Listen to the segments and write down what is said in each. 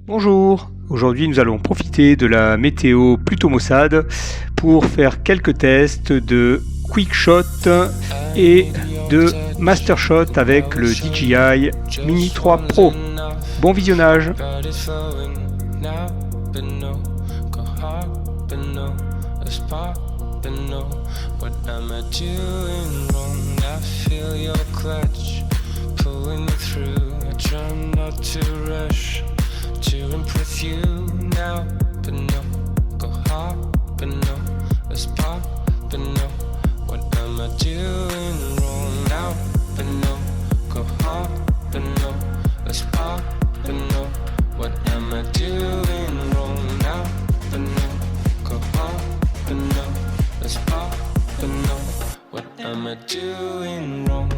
Bonjour, aujourd'hui nous allons profiter de la météo plutôt maussade pour faire quelques tests de Quickshot et de Mastershot avec le DJI Mini 3 Pro. Bon visionnage. To impress you now, but no, go hard, but no, let's pop, but no, what am I doing wrong now, but no, go hard, but no, let's pop, but no, what am I doing wrong now, but no, go hard, but no, let's pop, but no, what am I doing wrong?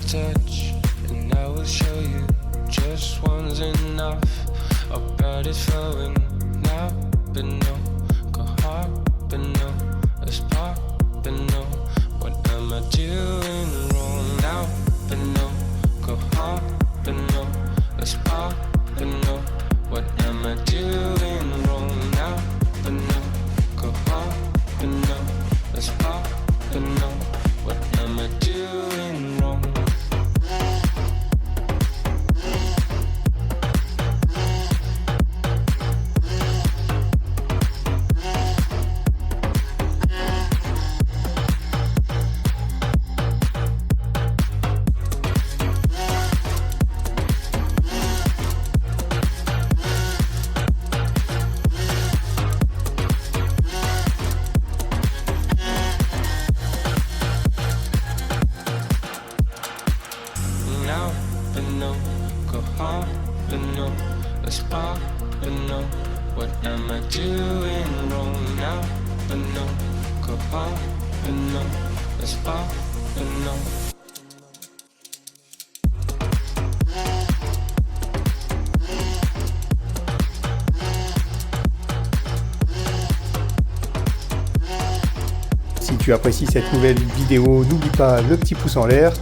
Touch, and I will show you just one's enough. Our blood is flowing now, but no, go hard, but no, let's pop, but no, what am I doing wrong now, but no, go hard, but no, let's pop, but no, what am I doing wrong now, but no, go hard, but no, let's pop, but no, what am I doing wrong? Now, but no, go hard, but no, let's pop, but no, what am I doing wrong now, but no, go hard, but no, let's pop, but no. Si tu apprécies cette nouvelle vidéo, n'oublie pas le petit pouce en l'air.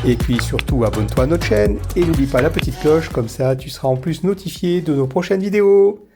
Et puis surtout, abonne-toi à notre chaîne et n'oublie pas la petite cloche, comme ça tu seras en plus notifié de nos prochaines vidéos.